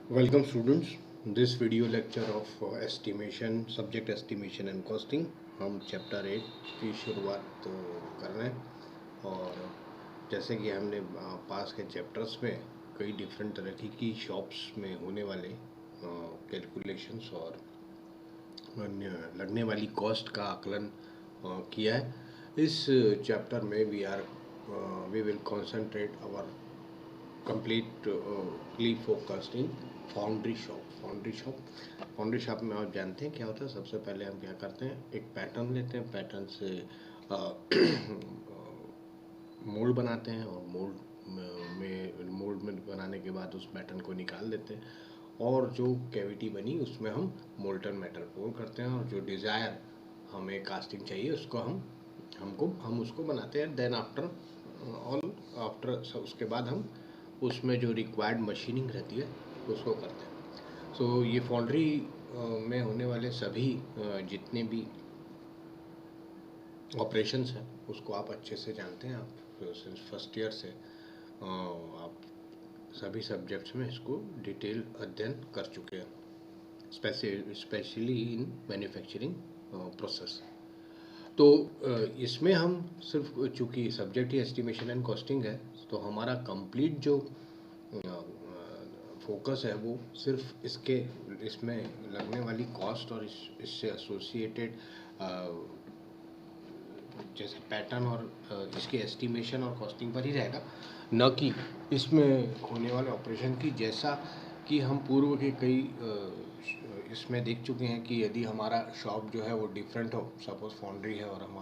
Welcome students. This video lecture of estimation, subject estimation and costing. हम chapter 8 की शुरुआत कर रहे हैं और जैसे कि हमने पास के चैप्टर्स में कई डिफरेंट तरह की शॉप्स में होने वाले कैलकुलेशंस और लगने वाली कॉस्ट का आकलन किया है। इस चैप्टर में we will concentrate our completely focused in foundry shop में आप जानते हैं क्या होता है। सबसे पहले हम क्या करते हैं, एक पैटर्न लेते हैं, पैटर्न से मोल्ड बनाते हैं और मोल्ड में बनाने के बाद उस पैटर्न को निकाल देते हैं और जो कैविटी बनी उसमें हम मोल्टन मेटल पोर करते हैं और जो डिज़ायर हमें कास्टिंग चाहिए उसको हम उसको बनाते हैं। देन आफ्टर उसके बाद हम उसमें जो रिक्वायर्ड मशीनिंग रहती है उसको करते हैं। सो ये फाउंड्री में होने वाले सभी जितने भी ऑपरेशंस हैं उसको आप अच्छे से जानते हैं। आप फर्स्ट ईयर से आप सभी सब्जेक्ट्स में इसको डिटेल अध्ययन कर चुके हैं, स्पेशली इन मैन्युफैक्चरिंग प्रोसेस। तो इसमें हम सिर्फ चूँकि subject he estimation and costing है तो हमारा कंप्लीट जो फोकस है वो सिर्फ इसमें लगने वाली कॉस्ट और इससे एसोसिएटेड जैसे पैटर्न और इसके एस्टिमेशन और कॉस्टिंग पर ही रहेगा, न कि इसमें होने वाले ऑपरेशन की। जैसा कि हम पूर्व के कई इसमें देख चुके हैं कि यदि हमारा शॉप जो है वो डिफरेंट हो, सपोज फाउंड्री है और हम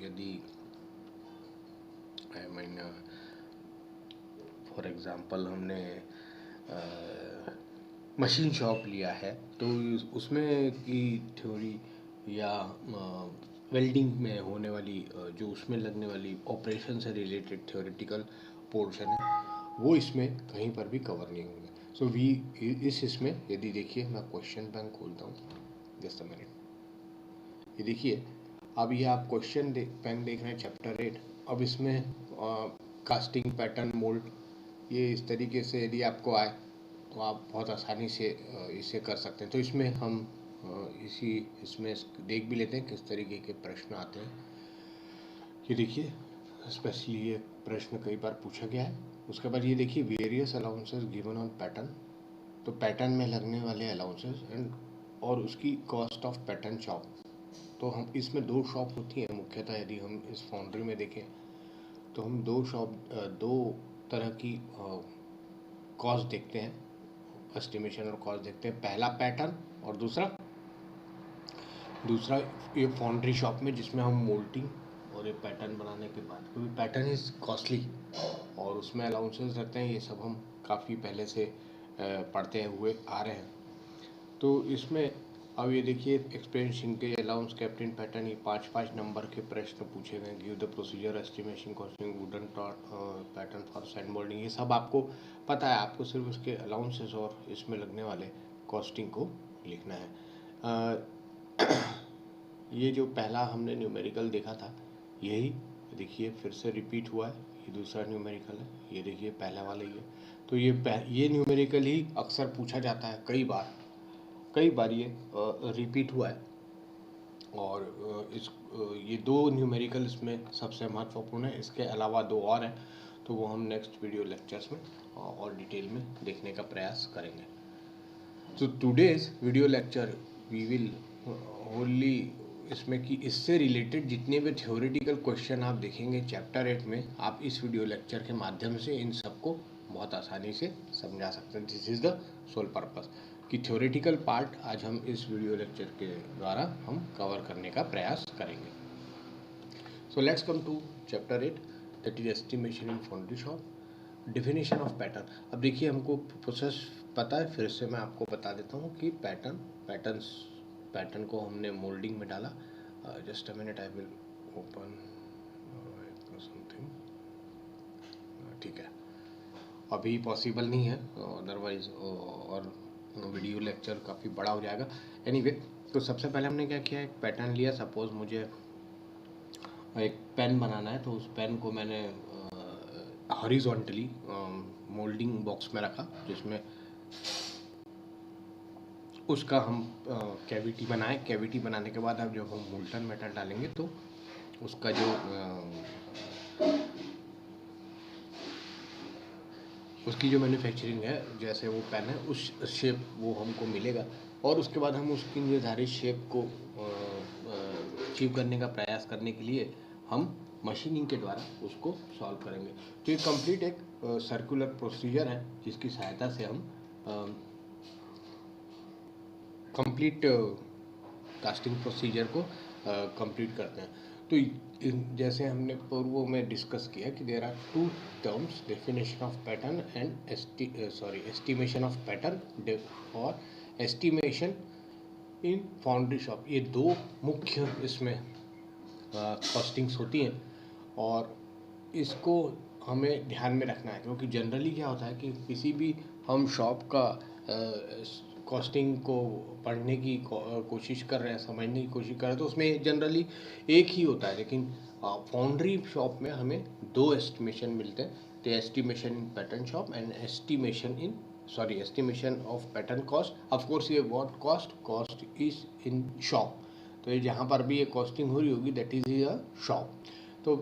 यदि आई मीन फॉर एग्ज़ाम्पल हमने मशीन शॉप लिया है तो उसमें की थ्योरी या वेल्डिंग में होने वाली जो उसमें लगने वाली ऑपरेशन से रिलेटेड थ्योरेटिकल पोर्शन है वो इसमें कहीं पर भी कवर नहीं होंगे। सो इसमें यदि देखिए मैं क्वेश्चन बैंक खोलता हूँ, जस्ट अ मिनट। ये देखिए, अब ये आप क्वेश्चन बैंक देख रहे हैं चैप्टर 8। अब इसमें कास्टिंग, पैटर्न, मोल्ड, ये इस तरीके से यदि आपको आए तो आप बहुत आसानी से इसे कर सकते हैं। तो इसमें हम इसमें देख भी लेते हैं किस तरीके के प्रश्न आते हैं। ये देखिए, स्पेशली ये प्रश्न कई बार पूछा गया है। उसके बाद ये देखिए, various allowances given on pattern. तो पैटर्न में लगने वाले अलाउंसेस एंड और उसकी कॉस्ट ऑफ पैटर्न शॉप। तो हम इसमें दो शॉप होती हैं मुख्यतः। यदि हम इस फाउंड्री में देखें तो हम दो तरह की कॉस्ट देखते हैं, एस्टिमेशन और कॉस्ट देखते हैं। पहला पैटर्न और दूसरा ये फाउंड्री शॉप में जिसमें हम मोल्डिंग और ये पैटर्न बनाने के बाद, क्योंकि पैटर्न इज़ कॉस्टली और उसमें अलाउंसेस रहते हैं, ये सब हम काफ़ी पहले से पढ़ते हुए आ रहे हैं। तो इसमें अब ये देखिए, एक्सपेंसिंग के अलाउंस, कैप्टन, पैटर्न, ये 5-5 नंबर के प्रश्न पूछे गए। Give the procedure, estimation, costing, wooden pattern for sand moulding. ये सब आपको पता है, आपको सिर्फ उसके अलाउंसेस और इसमें लगने वाले कॉस्टिंग को लिखना है। ये जो पहला हमने न्यूमेरिकल देखा था, यही देखिए फिर से रिपीट हुआ है। ये दूसरा न्यूमेरिकल है, ये देखिए पहला वाला ही है। तो ये न्यूमेरिकल ही अक्सर पूछा जाता है, कई बार ये रिपीट हुआ है। और ये दो न्यूमेरिकल इसमें सबसे महत्वपूर्ण है। इसके अलावा दो और हैं, तो वो हम नेक्स्ट वीडियो लेक्चर्स में और डिटेल में देखने का प्रयास करेंगे। तो today's video lecture we will only इसमें कि इससे रिलेटेड जितने भी थ्योरेटिकल क्वेश्चन आप देखेंगे चैप्टर 8 में, आप इस वीडियो लेक्चर के माध्यम से इन सबको बहुत आसानी से समझा सकते हैं। This is the sole purpose कि थ्योरेटिकल पार्ट आज हम इस वीडियो लेक्चर के द्वारा हम कवर करने का प्रयास करेंगे। So let's come to chapter 8, that is estimation in foundry shop, definition of pattern. अब देखिए, हमको प्रोसेस पता है, फिर से मैं आपको बता देता हूँ कि पैटर्न को हमने मोल्डिंग में डाला। Just a minute, I will open something. ठीक है, अभी पॉसिबल नहीं है, अदरवाइज और वीडियो लेक्चर काफ़ी बड़ा हो जाएगा। एनीवे, तो सबसे पहले हमने क्या किया, एक पैटर्न लिया। सपोज मुझे एक पेन बनाना है, तो उस पेन को मैंने हॉरिजॉन्टली मोल्डिंग बॉक्स में रखा, जिसमें उसका हम कैविटी बनाएं। कैविटी बनाने के बाद अब जब हम मोल्टन मेटल डालेंगे तो उसका जो उसकी जो मैन्युफैक्चरिंग है, जैसे वो पेन है उस शेप वो हमको मिलेगा, और उसके बाद हम उसकी निर्धारित शेप को अचीव करने का प्रयास करने के लिए हम मशीनिंग के द्वारा उसको सॉल्व करेंगे। तो ये कंप्लीट एक सर्कुलर प्रोसीजर है जिसकी सहायता से हम कंप्लीट कास्टिंग प्रोसीजर को कंप्लीट करते हैं। तो जैसे हमने पूर्व में डिस्कस किया कि there are two terms, definition of pattern and estimation of pattern और एस्टिमेशन इन फाउंड्री शॉप। ये दो मुख्य इसमें कॉस्टिंग्स होती हैं, और इसको हमें ध्यान में रखना है, क्योंकि जनरली क्या होता है कि किसी भी हम शॉप का कॉस्टिंग को पढ़ने की कोशिश कर रहे हैं, समझने की कोशिश कर रहे हैं, तो उसमें जनरली एक ही होता है, लेकिन फाउंड्री शॉप में हमें दो एस्टिमेशन मिलते हैं। तो estimation in pattern shop and estimation of pattern cost. Of course ये what cost is in shop, तो ये जहाँ पर भी ये कॉस्टिंग हो रही होगी दैट इज अ शॉप। तो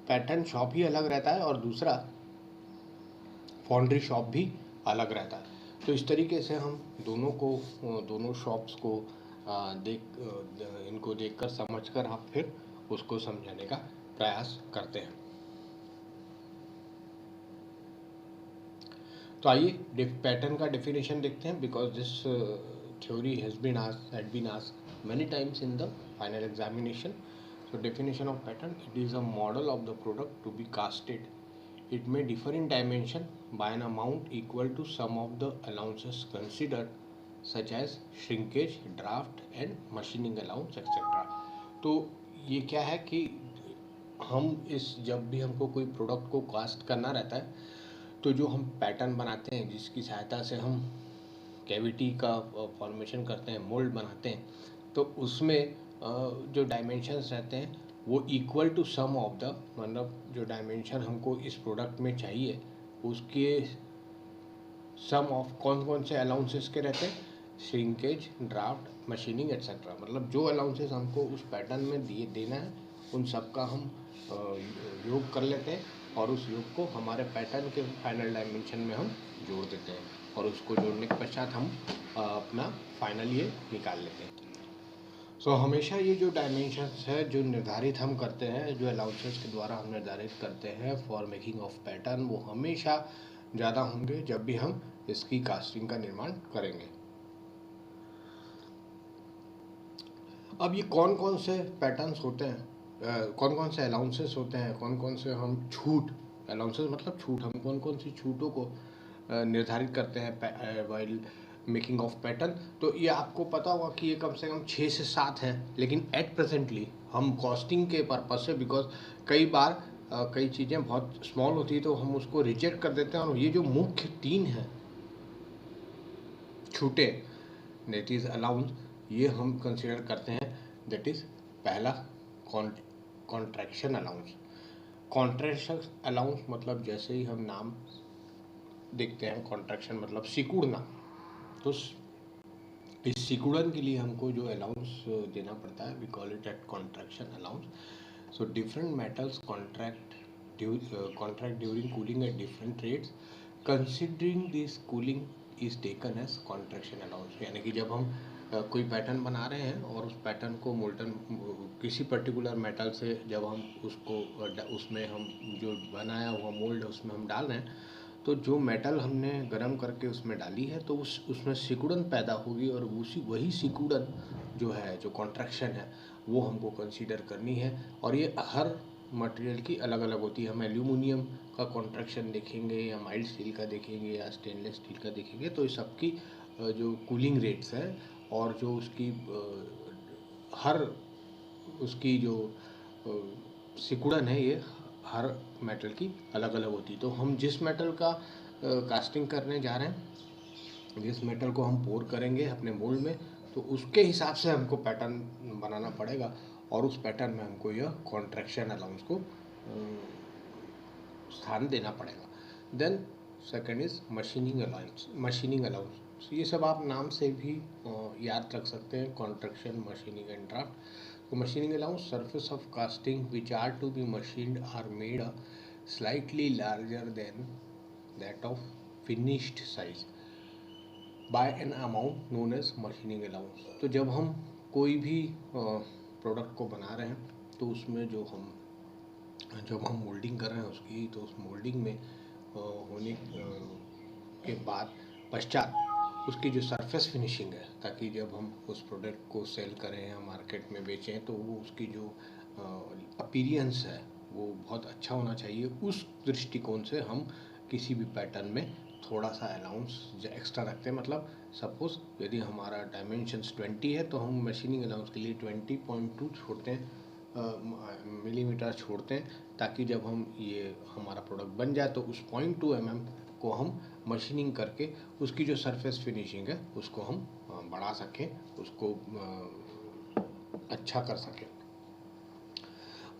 पैटर्न शॉप ही अलग रहता है और दूसरा फाउंड्री शॉप भी अलग रहता है। तो इस तरीके से हम दोनों शॉप्स को इनको देखकर समझकर आप फिर उसको समझाने का प्रयास करते हैं। तो आइए पैटर्न का डेफिनेशन देखते हैं, because this theory had been asked many times in the final examination. So definition of pattern: it is a model of the product to be casted. It may differ in dimension by an amount equal to sum of the allowances considered, such as shrinkage, draft and machining allowance etc. तो ये क्या है कि हम जब भी हमको कोई प्रोडक्ट को कास्ट करना रहता है, तो जो हम पैटर्न बनाते हैं जिसकी सहायता से हम कैविटी का फॉर्मेशन करते हैं, मोल्ड बनाते हैं, तो उसमें जो डायमेंशंस रहते हैं वो equal to sum of the, मतलब जो डायमेंशन हमको इस प्रोडक्ट में चाहिए उसके सम ऑफ कौन कौन से अलाउंसेस के रहते हैं, श्रिंकेज, ड्राफ्ट, मशीनिंग एट्सेट्रा। मतलब जो अलाउंसेस हमको उस पैटर्न में देना है उन सब का हम योग कर लेते हैं, और उस योग को हमारे पैटर्न के फाइनल डायमेंशन में हम जोड़ देते हैं, और उसको जोड़ने के पश्चात हम अपना फाइनल ये निकाल लेते हैं। सो हमेशा ये जो डायमेंशंस है जो निर्धारित हम करते हैं, जो अलाउंसेस के द्वारा हम निर्धारित करते हैं फॉर मेकिंग ऑफ पैटर्न, वो हमेशा ज़्यादा होंगे जब भी हम इसकी कास्टिंग का निर्माण करेंगे। अब ये कौन कौन से पैटर्न्स होते हैं, कौन कौन से अलाउंसेस होते हैं, कौन कौन से हम छूट, अलाउंसेस मतलब छूट, हम कौन कौन सी छूटों को निर्धारित करते हैं वाइल मेकिंग ऑफ पैटर्न। तो ये आपको पता होगा कि ये कम से कम 6 से 7 हैं, लेकिन एट प्रेजेंटली हम कॉस्टिंग के पर्पज से, बिकॉज कई बार कई चीज़ें बहुत स्मॉल होती है तो हम उसको रिजेक्ट कर देते हैं, और ये जो मुख्य 3 हैं छूटे, दैट इज़ अलाउंस, ये हम कंसिडर करते हैं। दैट इज़ पहला कॉन्ट्रैक्शन अलाउंस। कॉन्ट्रैक्शन अलाउंस मतलब जैसे ही हम नाम देखते हैं, कॉन्ट्रैक्शन मतलब सिकुड़ना, तो इस सिकुड़न के लिए हमको जो अलाउंस देना पड़ता है, we call it at contraction allowance. So different metals contract during cooling at different rates, considering this cooling is taken as contraction allowance. यानी कि जब हम कोई पैटर्न बना रहे हैं और उस पैटर्न को मोल्टन किसी पर्टिकुलर मेटल से जब हम उसको उसमें हम जो बनाया हुआ मोल्ड है उसमें हम डाल रहे हैं, तो जो मेटल हमने गर्म करके उसमें डाली है तो उसमें सिकुड़न पैदा होगी, और वही सिकुड़न जो है, जो कॉन्ट्रैक्शन है, वो हमको कंसीडर करनी है। और ये हर मटेरियल की अलग अलग होती है। हम एल्यूमिनियम का कॉन्ट्रैक्शन देखेंगे, या माइल्ड स्टील का देखेंगे, या स्टेनलेस स्टील का देखेंगे, तो इस सबकी जो कूलिंग रेट्स है और जो उसकी हर उसकी जो सिकुड़न है, ये हर मेटल की अलग अलग होती है। तो हम जिस मेटल का कास्टिंग करने जा रहे हैं, जिस मेटल को हम पोर करेंगे अपने मोल्ड में, तो उसके हिसाब से हमको पैटर्न बनाना पड़ेगा, और उस पैटर्न में हमको यह कॉन्ट्रैक्शन अलाउंस को स्थान देना पड़ेगा। Then second is machining allowance. ये सब आप नाम से भी याद रख सकते हैं, कॉन्ट्रैक्शन, मशीनिंग एंड ड्राफ्ट। तो machining allowance surface of casting which are to be machined are made a slightly larger than that of finished size by an amount known as machining allowance. तो जब हम कोई भी product को बना रहे हैं तो उसमें जब हम मोल्डिंग कर रहे हैं उसकी, तो उस मोल्डिंग में होने के बाद पश्चात उसकी जो सरफेस फिनिशिंग है, ताकि जब हम उस प्रोडक्ट को सेल करें या मार्केट में बेचें तो वो उसकी जो अपीरियंस है वो बहुत अच्छा होना चाहिए। उस दृष्टिकोण से हम किसी भी पैटर्न में थोड़ा सा अलाउंस एक्स्ट्रा रखते हैं। मतलब सपोज यदि हमारा डायमेंशंस 20 है तो हम मशीनिंग अलाउंस के लिए 20.2 छोड़ते हैं, मिलीमीटर छोड़ते हैं, ताकि जब हम ये हमारा प्रोडक्ट बन जाए तो उस 0.2 mm को हम मशीनिंग करके उसकी जो सरफेस फिनिशिंग है उसको हम बढ़ा सकें, उसको अच्छा कर सकें।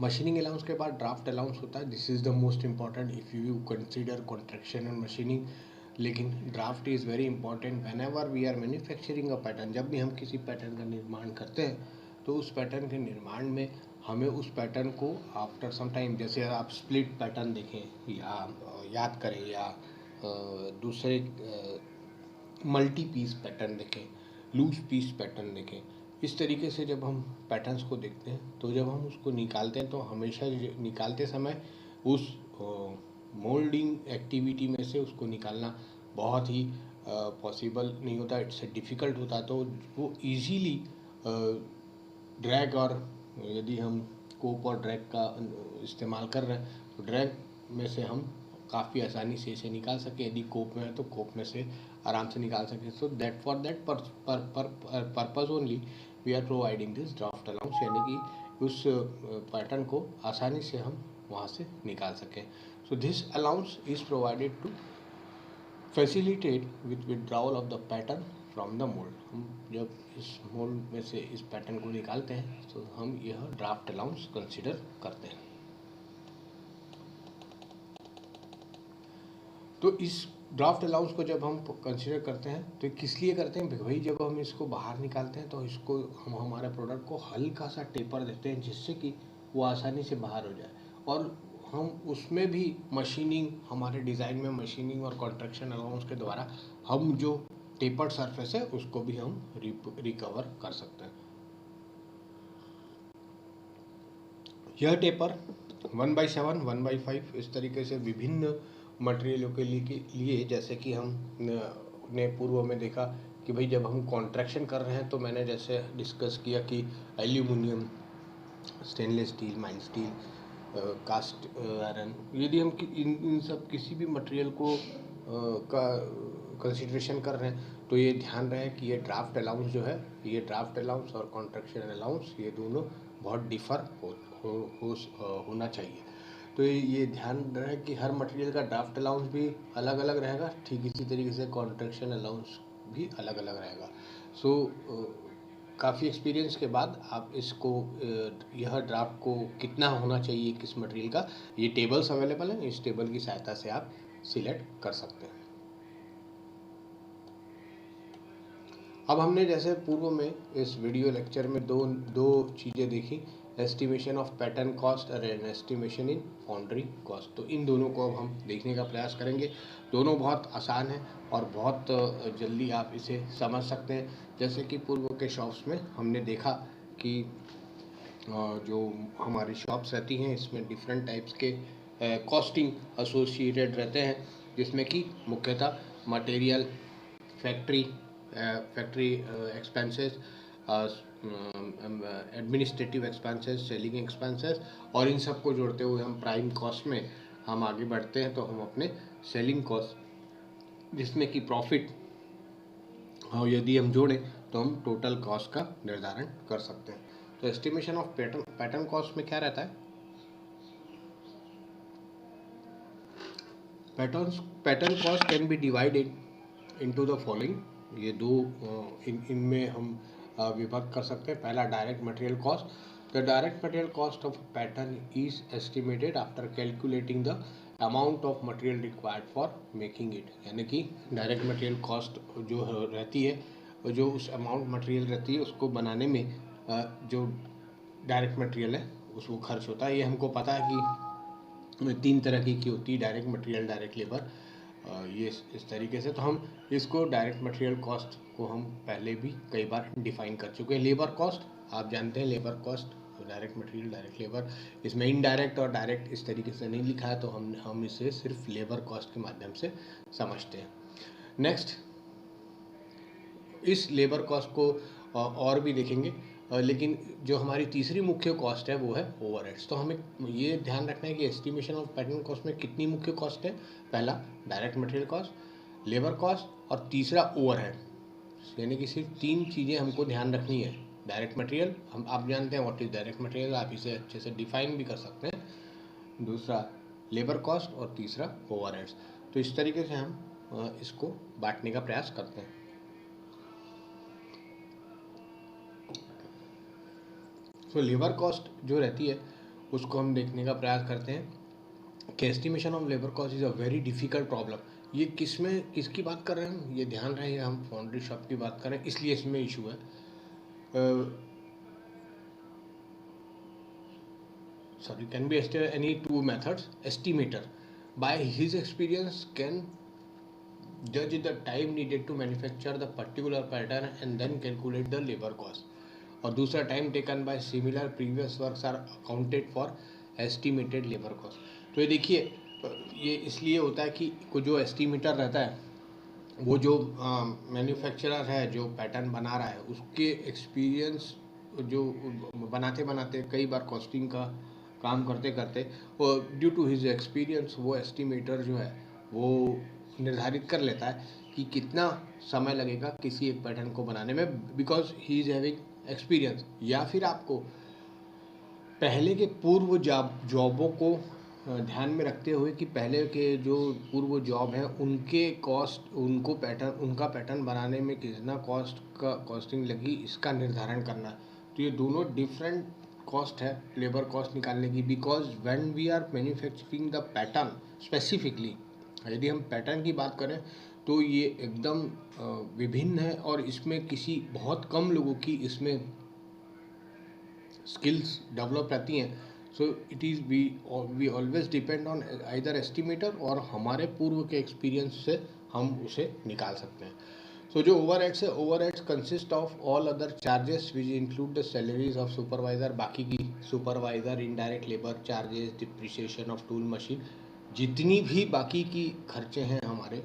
मशीनिंग अलाउंस के बाद ड्राफ्ट अलाउंस होता है। This is the most important if you consider contraction and machining. लेकिन draft is very important whenever we are manufacturing a pattern. जब भी हम किसी पैटर्न का निर्माण करते हैं तो उस पैटर्न के निर्माण में हमें उस पैटर्न को आफ्टर सम टाइम, जैसे आप स्प्लिट पैटर्न देखें या याद करें, या दूसरे मल्टी पीस पैटर्न देखें, लूज पीस पैटर्न देखें, इस तरीके से जब हम पैटर्न्स को देखते हैं तो जब हम उसको निकालते हैं तो हमेशा निकालते समय उस मोल्डिंग एक्टिविटी में से उसको निकालना बहुत ही पॉसिबल नहीं होता, इट्स डिफ़िकल्ट होता है। तो वो इजीली ड्रैग, और यदि हम कोप और ड्रैग का इस्तेमाल कर रहे हैं तो ड्रैग में से हम काफ़ी आसानी से इसे निकाल सकें। यदि कोप में है तो कोप में से आराम से निकाल सकें। So that for that purpose only we are providing this draft allowance, यानी कि उस पैटर्न को आसानी से हम वहाँ से निकाल सकें। So this allowance is provided to facilitate with withdrawal of the pattern from the mould. हम जब इस मोल्ड में से इस पैटर्न को निकालते हैं तो हम यह ड्राफ्ट अलाउंस कंसिडर करते हैं। तो इस ड्राफ्ट अलाउंस को जब हम कंसिडर करते हैं तो किस लिए करते हैं भाई? जब हम इसको बाहर निकालते हैं तो इसको हम हमारे प्रोडक्ट को हल्का सा टेपर देते हैं जिससे कि वो आसानी से बाहर हो जाए, और हम उसमें भी मशीनिंग, हमारे डिज़ाइन में मशीनिंग और कॉन्ट्रैक्शन अलाउंस के द्वारा हम जो टेपर्ड सरफेस है उसको भी हम रिकवर कर सकते हैं। यह टेपर 1/7, 1/5 इस तरीके से विभिन्न मटेरियलों के लिए जैसे कि हमने पूर्व में देखा कि भाई जब हम कॉन्ट्रैक्शन कर रहे हैं तो मैंने जैसे डिस्कस किया कि aluminium, stainless steel, mild steel, cast iron, यदि हम इन सब किसी भी मटेरियल को का कंसिडरेशन कर रहे हैं तो ये ध्यान रहे कि ये ड्राफ्ट अलाउंस जो है, ये ड्राफ्ट अलाउंस और कॉन्ट्रैक्शन अलाउंस ये दोनों बहुत डिफ़र होना चाहिए। तो ये ध्यान रहे कि हर मटेरियल का ड्राफ्ट अलाउंस भी अलग अलग रहेगा, ठीक इसी तरीके से कॉन्ट्रैक्शन अलाउंस भी अलग अलग रहेगा। सो काफ़ी एक्सपीरियंस के बाद आप इसको यह ड्राफ्ट को कितना होना चाहिए किस मटेरियल का, ये टेबल्स अवेलेबल हैं, इस टेबल की सहायता से आप सिलेक्ट कर सकते हैं। अब हमने जैसे पूर्व में इस वीडियो लेक्चर में दो चीज़ें देखी, एस्टिमेशन ऑफ पैटर्न कॉस्ट और N estimation in foundry cost. तो इन दोनों को अब हम देखने का प्रयास करेंगे। दोनों बहुत आसान है और बहुत जल्दी आप इसे समझ सकते हैं। जैसे कि पूर्व के शॉप्स में हमने देखा कि जो हमारी शॉप्स रहती हैं इसमें डिफरेंट टाइप्स के कॉस्टिंग एसोसिएटेड रहते हैं, जिसमें कि मुख्यतः material, factory expenses, administrative expenses, selling expenses, और इन सब को जोड़ते हुए हम प्राइम कॉस्ट में हम आगे बढ़ते हैं। तो हम अपने सेलिंग कॉस्ट, जिसमें कि प्रॉफिट यदि हम जोड़ें तो हम टोटल कॉस्ट का निर्धारण कर सकते हैं। तो एस्टिमेशन ऑफ पैटर्न कॉस्ट में क्या रहता है? Pattern cost can B divided into the following. ये दो इनमें हम विभक्त कर सकते हैं। पहला direct material cost. The direct material cost of pattern is estimated after calculating the amount of material required for making it, यानी कि डायरेक्ट मटेरियल कॉस्ट जो रहती है, जो उस अमाउंट मटेरियल रहती है उसको बनाने में जो डायरेक्ट मटेरियल है उसको खर्च होता है। ये हमको पता है कि 3 तरह की होती है, डायरेक्ट मटेरियल, डायरेक्ट लेबर, ये इस तरीके से। तो हम इसको डायरेक्ट मटेरियल कॉस्ट को हम पहले भी कई बार डिफाइन कर चुके हैं। लेबर कॉस्ट आप जानते हैं, labour cost, direct material, direct labour, इसमें इनडायरेक्ट और डायरेक्ट इस तरीके से नहीं लिखा है, तो हम इसे सिर्फ लेबर कॉस्ट के माध्यम से समझते हैं। नेक्स्ट, इस लेबर कॉस्ट को और भी देखेंगे, लेकिन जो हमारी तीसरी मुख्य कॉस्ट है वो है ओवरहेड्स। तो हमें ये ध्यान रखना है कि एस्टिमेशन ऑफ पैटर्न कॉस्ट में कितनी मुख्य कॉस्ट है। पहला direct material cost, labour cost और तीसरा ओवरहेड, यानी कि सिर्फ 3 चीज़ें हमको ध्यान रखनी है। डायरेक्ट मटेरियल, हम आप जानते हैं व्हाट इज डायरेक्ट मटेरियल, आप इसे अच्छे से डिफाइन भी कर सकते हैं। दूसरा लेबर कॉस्ट और तीसरा ओवरहेड्स। तो इस तरीके से हम इसको बांटने का प्रयास करते हैं। तो लेबर कॉस्ट जो रहती है उसको हम देखने का प्रयास करते हैं कि estimation of labour cost is a very difficult problem. ये किसकी बात कर रहे हैं हम, ये ध्यान रहे हम फाउंड्री शॉप की बात करें, इसलिए इसमें इशू है। Sorry, can be any two methods. Estimator by his experience can judge the time needed to manufacture the particular pattern and then calculate the labor cost. और दूसरा time taken by similar previous works are accounted for estimated labour cost. तो ये देखिए, ये इसलिए होता है कि जो एस्टिमेटर रहता है वो जो मैन्युफैक्चरर है जो पैटर्न बना रहा है उसके एक्सपीरियंस, जो बनाते बनाते कई बार कॉस्टिंग का काम करते करते और ड्यू टू हिज एक्सपीरियंस वो एस्टिमेटर जो है वो निर्धारित कर लेता है कि कितना समय लगेगा किसी एक पैटर्न को बनाने में, because he is having experience. या फिर आपको पहले के पूर्व जॉबों को ध्यान में रखते हुए कि पहले के जो पूर्व जॉब हैं उनके कॉस्ट, उनका पैटर्न बनाने में कितना कॉस्टिंग लगी, इसका निर्धारण करना। तो ये दोनों डिफरेंट कॉस्ट है लेबर कॉस्ट निकालने की, because when we are manufacturing the pattern specifically, यदि हम पैटर्न की बात करें तो ये एकदम विभिन्न है और इसमें किसी बहुत कम लोगों की इसमें स्किल्स डेवलप रहती हैं। So it is we always depend on either estimator और हमारे पूर्व के एक्सपीरियंस से हम उसे निकाल सकते हैं। सो जो ओवरहेड्स है, overheads consist of all other charges which include the salaries of supervisor, बाकी की supervisor, indirect labour charges, depreciation of tool machine, जितनी भी बाकी की खर्चे हैं हमारे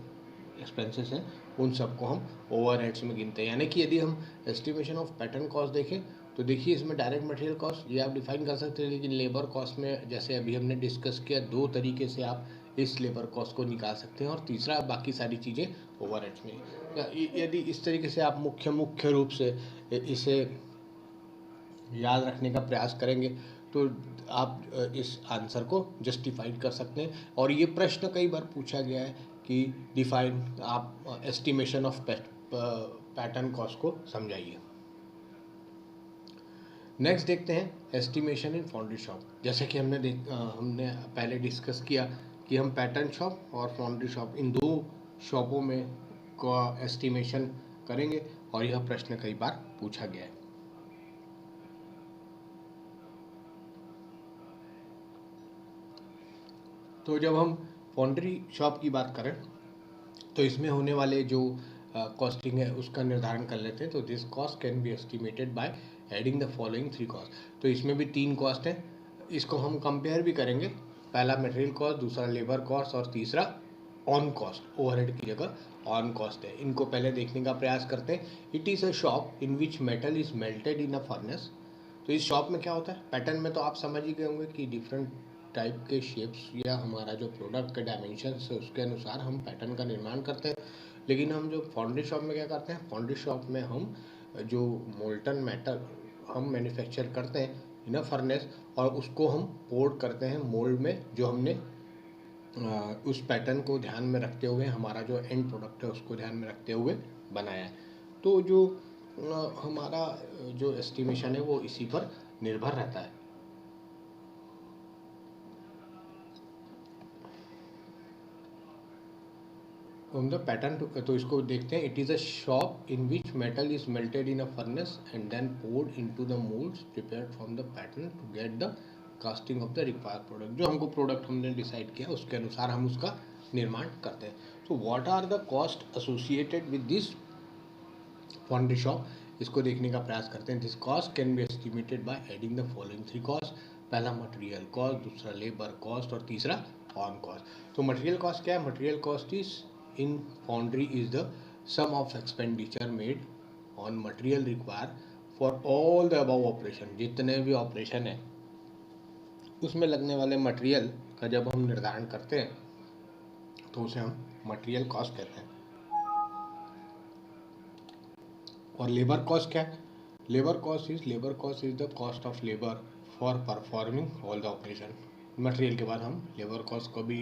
एक्सपेंसेस हैं उन सबको हम ओवरहेड्स में गिनते हैं। यानी कि यदि हम एस्टिमेशन ऑफ पैटर्न कॉस्ट देखें तो देखिए इसमें डायरेक्ट मटेरियल कॉस्ट ये आप डिफाइन कर सकते हैं, लेकिन लेबर कॉस्ट में जैसे अभी हमने डिस्कस किया 2 तरीके से आप इस लेबर कॉस्ट को निकाल सकते हैं और तीसरा बाकी सारी चीज़ें ओवरहेड्स में। यदि इस तरीके से आप मुख्य रूप से इसे याद रखने का प्रयास करेंगे तो आप इस आंसर को जस्टिफाई कर सकते हैं। और ये प्रश्न कई बार पूछा गया है कि डिफाइन आप एस्टिमेशन ऑफ पैटर्न कॉस्ट को समझाइए। नेक्स्ट देखते हैं एस्टिमेशन इन फाउंड्री शॉप। जैसे कि हमने पहले डिस्कस किया कि हम पैटर्न शॉप और फाउंड्री शॉप इन 2 शॉपों में का एस्टिमेशन करेंगे और यह प्रश्न कई बार पूछा गया है। तो जब हम फाउंड्री शॉप की बात करें तो इसमें होने वाले जो कॉस्टिंग है उसका निर्धारण कर लेते हैं। तो this cost can be estimated by adding the following 3 cost. तो इसमें भी 3 कॉस्ट हैं, इसको हम कंपेयर भी करेंगे। पहला मटेरियल कॉस्ट, दूसरा लेबर कॉस्ट और तीसरा ऑन कॉस्ट, ओवरहेड की जगह ऑन कॉस्ट है। इनको पहले देखने का प्रयास करते हैं। It is a shop in which metal is melted in a furnace. तो इस शॉप में क्या होता है, पैटर्न में तो आप समझ ही गए होंगे कि डिफरेंट टाइप के शेप्स या हमारा जो प्रोडक्ट के डायमेंशन है उसके अनुसार हम पैटर्न का निर्माण करते हैं। लेकिन हम जो फाउंड्री शॉप में क्या करते हैं, फाउंड्री शॉप में हम जो मोल्टन मेटल हम मैन्युफैक्चर करते हैं इन अ फर्नेस और उसको हम पोर्ट करते हैं मोल्ड में, जो हमने उस पैटर्न को ध्यान में रखते हुए, हमारा जो एंड प्रोडक्ट है उसको ध्यान में रखते हुए बनाया है। तो जो हमारा जो एस्टिमेशन है वो इसी पर निर्भर रहता है। ऑन द पैटर्न, तो इसको देखते हैं. It is a shop in which metal is melted in a furnace and then poured into the moulds prepared from the pattern to get the casting of the required product. जो हमको product हमने decide किया उसके अनुसार हम उसका निर्माण करते हैं. So what are the cost associated with this foundry shop, इसको देखने का प्रयास करते हैं. This cost can be estimated by adding the following three cost. पहला मटेरियल कॉस्ट, दूसरा लेबर कॉस्ट और तीसरा ऑन कॉस्ट. तो मटेरियल कॉस्ट क्या है? Material cost is in foundry is the sum of expenditure made on material require for all the above operation. जितने भी operation है उसमें लगने वाले मटेरियल का जब हम निर्धारण करते हैं तो उसे हम मटेरियल कॉस्ट कहते हैं. और लेबर कॉस्ट क्या है? Labour cost is the cost of labour for performing all the operation. Material के बाद हम लेबर कॉस्ट को भी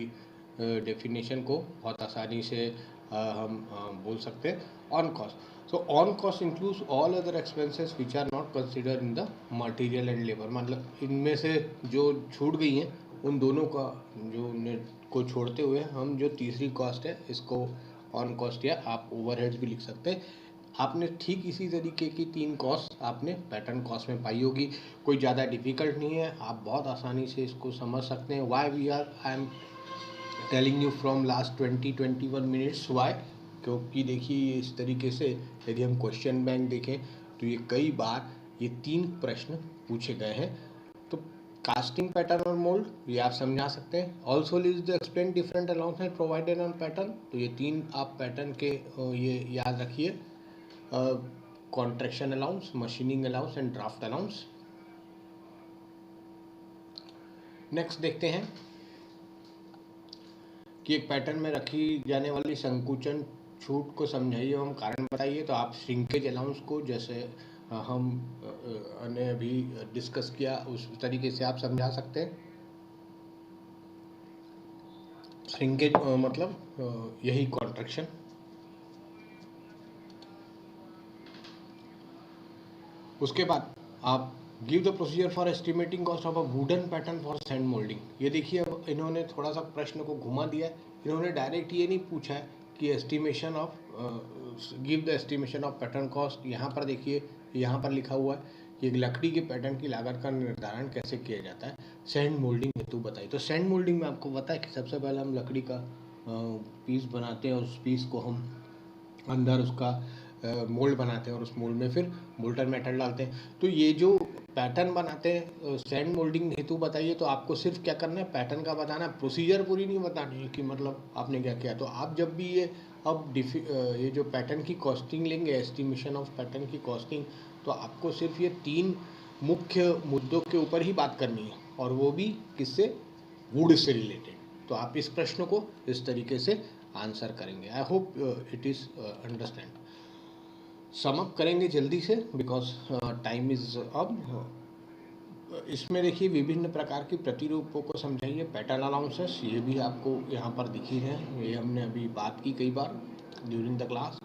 डेफिनेशन को बहुत आसानी से हम बोल सकते हैं on cost. So on cost includes all other expenses which are not consider in the material and labour. मतलब इनमें से जो छूट गई हैं उन दोनों का को छोड़ते हुए हम जो तीसरी कॉस्ट है इसको ऑन कॉस्ट या आप ओवरहेड्स भी लिख सकते हैं. आपने ठीक इसी तरीके की तीन कॉस्ट आपने पैटर्न कॉस्ट में पाई होगी. कोई ज़्यादा डिफिकल्ट नहीं है, आप बहुत आसानी से इसको समझ सकते हैं. I am telling you from last 20-21 minutes. Why? क्योंकि देखिए इस तरीके से यदि हम क्वेश्चन बैंक देखें तो ये कई बार ये तीन प्रश्न पूछे गए हैं. तो कास्टिंग पैटर्न और मोल्ड ये आप समझा सकते हैं. Also is the explain different announcement provided on pattern. तो ये तीन आप पैटर्न के ये याद रखिए. Contraction allowance, machining allowance and draft allowance. Next देखते हैं कि एक पैटर्न में रखी जाने वाली संकुचन छूट को समझाइए एवं कारण बताइए. तो आप श्रिंकेज अलाउंस को जैसे हम ने अभी डिस्कस किया उस तरीके से आप समझा सकते हैं. श्रिंकेज मतलब यही कॉन्ट्रैक्शन. उसके बाद आप give the procedure for estimating cost of a wooden pattern for sand moulding. ये देखिए अब इन्होंने थोड़ा सा प्रश्न को घुमा दिया है. इन्होंने डायरेक्ट ये नहीं पूछा है कि estimation of give the estimation of pattern cost. यहाँ पर देखिए यहाँ पर लिखा हुआ है कि लकड़ी के पैटर्न की लागत का निर्धारण कैसे किया जाता है सैंड मोल्डिंग हेतु बताइए. तो सैंड मोल्डिंग में आपको पता है कि सबसे पहले हम लकड़ी का पीस बनाते हैं और उस पीस को हम अंदर उसका मोल्ड बनाते हैं और उस मोल्ड में फिर मोल्टन मेटल डालते हैं. तो ये जो पैटर्न बनाते हैं सैंड मोल्डिंग हेतु बताइए. तो आपको सिर्फ क्या करना है? पैटर्न का बताना है, प्रोसीजर पूरी नहीं बतानी है कि मतलब आपने क्या किया. तो आप जब भी ये ये जो पैटर्न की कॉस्टिंग लेंगे, एस्टिमेशन ऑफ पैटर्न की कॉस्टिंग, तो आपको सिर्फ ये तीन मुख्य मुद्दों के ऊपर ही बात करनी है और वो भी किससे? Would say related. तो आप इस प्रश्न को इस तरीके से आंसर करेंगे. I hope it is understand. Sum up करेंगे जल्दी से बिकॉज टाइम इज अब. इसमें देखिए विभिन्न प्रकार की प्रतिरूपों को समझाइए. पैटर्न अलाउंसेस ये भी आपको यहाँ पर दिखी हैं, ये हमने अभी बात की कई बार ड्यूरिंग द क्लास.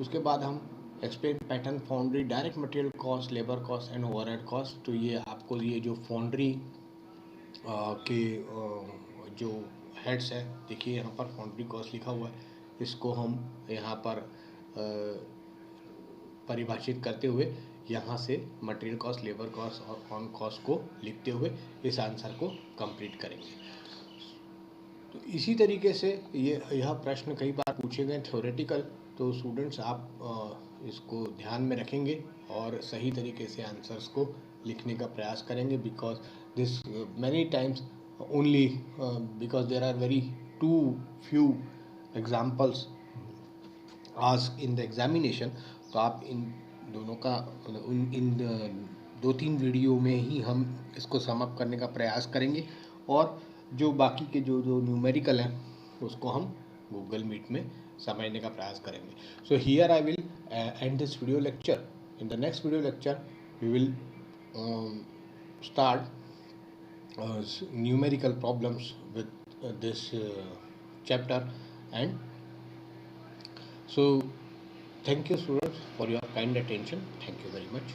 उसके बाद हम explain pattern foundry, direct material cost, labour cost and overhead cost. तो ये आपको ये जो फाउंड्री के जो हेड्स है देखिए यहाँ पर फाउंड्री कॉस्ट लिखा हुआ है. इसको हम यहाँ पर परिभाषित करते हुए यहाँ से मटेरियल कॉस्ट, लेबर कॉस्ट और ऑन कॉस्ट को लिखते हुए इस आंसर को कंप्लीट करेंगे. तो इसी तरीके से यह प्रश्न कई बार पूछे गए थ्योरेटिकल. तो स्टूडेंट्स आप इसको ध्यान में रखेंगे और सही तरीके से आंसर्स को लिखने का प्रयास करेंगे. Because this many times only because there are very too few examples asked in the examination. तो आप इन दोनों का इन 2-3 वीडियो में ही हम इसको समअप करने का प्रयास करेंगे और जो बाकी के जो न्यूमेरिकल हैं उसको हम गूगल मीट में समझने का प्रयास करेंगे. So here I will end this video lecture. In the next video lecture we will start numerical problems with this chapter. And so thank you students for your kind attention. Thank you very much.